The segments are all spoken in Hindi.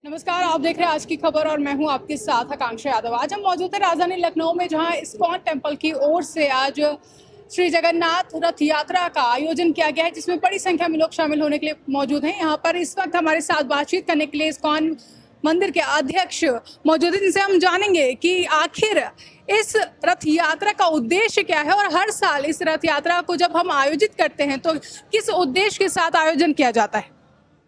नमस्कार, आप देख रहे हैं आज की खबर और मैं हूं आपके साथ आकांक्षा यादव। आज हम मौजूद हैं राजधानी लखनऊ में, जहां इस्कॉन टेम्पल की ओर से आज श्री जगन्नाथ रथ यात्रा का आयोजन किया गया है, जिसमें बड़ी संख्या में लोग शामिल होने के लिए मौजूद हैं। यहां पर इस वक्त हमारे साथ बातचीत करने के लिए इस्कॉन मंदिर के अध्यक्ष मौजूद हैं, जिनसे हम जानेंगे कि आखिर इस रथ यात्रा का उद्देश्य क्या है और हर साल इस रथ यात्रा को जब हम आयोजित करते हैं तो किस उद्देश्य के साथ आयोजन किया जाता है।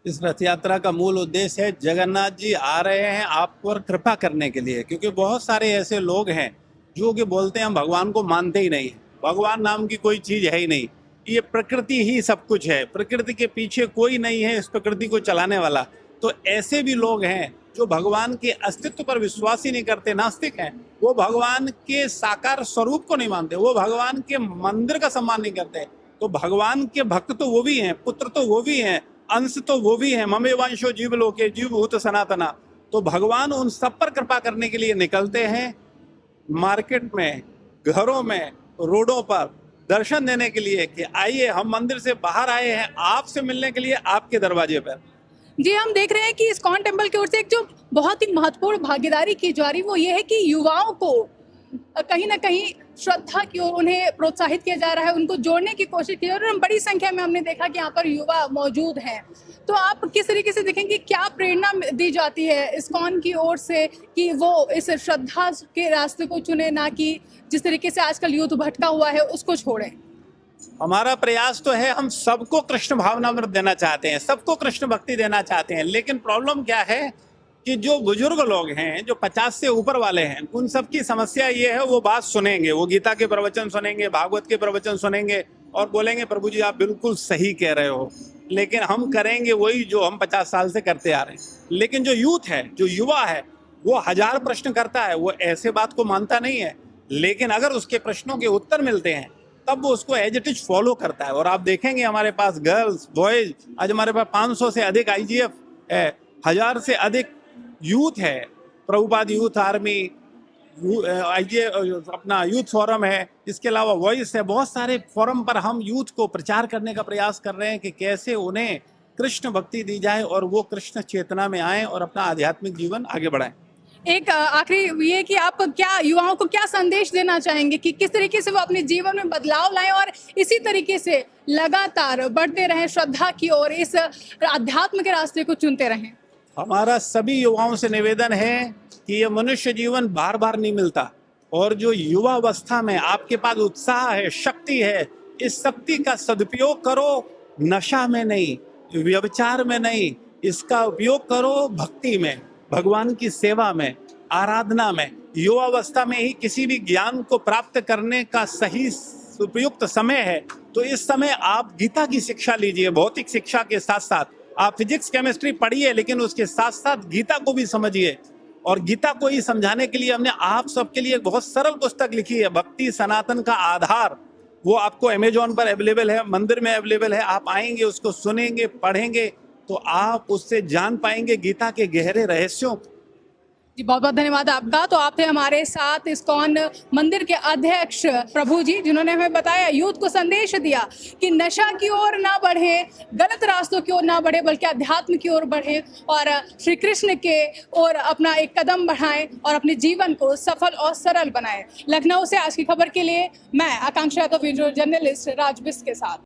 इस रथ यात्रा का मूल उद्देश्य है जगन्नाथ जी आ रहे हैं आप पर कृपा करने के लिए, क्योंकि बहुत सारे ऐसे लोग हैं जो कि बोलते हैं हम भगवान को मानते ही नहीं, भगवान नाम की कोई चीज है ही नहीं, ये प्रकृति ही सब कुछ है, प्रकृति के पीछे कोई नहीं है इस प्रकृति को चलाने वाला। तो ऐसे भी लोग हैं जो भगवान के अस्तित्व पर विश्वास ही नहीं करते, नास्तिक हैं, वो भगवान के साकार स्वरूप को नहीं मानते, वो भगवान के मंदिर का सम्मान नहीं करते। तो भगवान के भक्त तो वो भी हैं, पुत्र तो वो भी हैं, अंश तो वो भी है, ममेवांशो जीव लोके जीव भूत सनातना। तो भगवान उन सब पर कृपा करने के लिए निकलते हैं, मार्केट में, घरों में, रोडों पर दर्शन देने के लिए कि आइए हम मंदिर से बाहर आए हैं आपसे मिलने के लिए, आपके दरवाजे पर। जी, हम देख रहे हैं कि इस्कॉन टेम्पल की ओर से एक जो बहुत ही महत्वपूर्ण भागीदारी की जा रही वो ये है कि युवाओं को कहीं ना कहीं श्रद्धा की ओर उन्हें प्रोत्साहित किया जा रहा है, उनको जोड़ने की कोशिश की जा रही है। और बड़ी संख्या में हमने देखा कि यहाँ पर युवा मौजूद हैं। तो आप किस तरीके से देखेंगे, क्या प्रेरणा दी जाती है इस्कॉन की ओर से कि वो इस श्रद्धा के रास्ते को चुने, ना कि जिस तरीके से आजकल यूथ भटका हुआ है उसको छोड़ें। हमारा प्रयास तो है, हम सबको कृष्ण भावनामृत देना चाहते हैं, सबको कृष्ण भक्ति देना चाहते हैं, लेकिन प्रॉब्लम क्या है कि जो बुजुर्ग लोग हैं, जो 50 से ऊपर वाले हैं, उन सब की समस्या ये है, वो बात सुनेंगे, वो गीता के प्रवचन सुनेंगे, भागवत के प्रवचन सुनेंगे और बोलेंगे प्रभु जी आप बिल्कुल सही कह रहे हो, लेकिन हम करेंगे वही जो हम 50 साल से करते आ रहे हैं। लेकिन जो यूथ है, जो युवा है, वो 1000 प्रश्न करता है, वो ऐसे बात को मानता नहीं है, लेकिन अगर उसके प्रश्नों के उत्तर मिलते हैं तब वो उसको एज इट इज फॉलो करता है। और आप देखेंगे हमारे पास गर्ल्स, बॉयज, आज हमारे पास 500 से अधिक IGF है, 1000 से अधिक यूथ है, प्रभुपाद यूथ आर्मी, IGF अपना यूथ फोरम है, इसके अलावा वॉइस है, बहुत सारे फोरम पर हम यूथ को प्रचार करने का प्रयास कर रहे हैं कि कैसे उन्हें कृष्ण भक्ति दी जाए और वो कृष्ण चेतना में आए और अपना आध्यात्मिक जीवन आगे बढ़ाएं। एक आखिरी ये कि आप क्या युवाओं को क्या संदेश देना चाहेंगे कि किस तरीके से वो अपने जीवन में बदलाव लाएं और इसी तरीके से लगातार बढ़ते रहें श्रद्धा की ओर, इस अध्यात्म के रास्ते को चुनते रहें। हमारा सभी युवाओं से निवेदन है कि ये मनुष्य जीवन बार बार नहीं मिलता, और जो युवा अवस्था में आपके पास उत्साह है, शक्ति है, इस शक्ति का सदुपयोग करो, नशा में नहीं, व्यभिचार में नहीं, इसका उपयोग करो भक्ति में, भगवान की सेवा में, आराधना में। युवा अवस्था में ही किसी भी ज्ञान को प्राप्त करने का सही उपयुक्त समय है। तो इस समय आप गीता की शिक्षा लीजिए, भौतिक शिक्षा के साथ साथ आप फिजिक्स केमिस्ट्री पढ़िए, लेकिन उसके साथ साथ गीता को भी समझिए। और गीता को ही समझाने के लिए हमने आप सबके लिए एक बहुत सरल पुस्तक लिखी है, भक्ति सनातन का आधार। वो आपको अमेजोन पर अवेलेबल है, मंदिर में अवेलेबल है। आप आएंगे, उसको सुनेंगे, पढ़ेंगे तो आप उससे जान पाएंगे गीता के गहरे रहस्यों। जी, बहुत बहुत धन्यवाद आपका। तो आप थे हमारे साथ इस्कॉन मंदिर के अध्यक्ष प्रभु जी, जिन्होंने हमें बताया, यूथ को संदेश दिया कि नशा की ओर ना बढ़े, गलत रास्तों की ओर ना बढ़े, बल्कि अध्यात्म की ओर बढ़े और श्री कृष्ण के ओर अपना एक कदम बढ़ाएं और अपने जीवन को सफल और सरल बनाएं। लखनऊ से आज की खबर के लिए मैं आकांक्षा यादव, वीडियो जर्नलिस्ट राजबिस के साथ।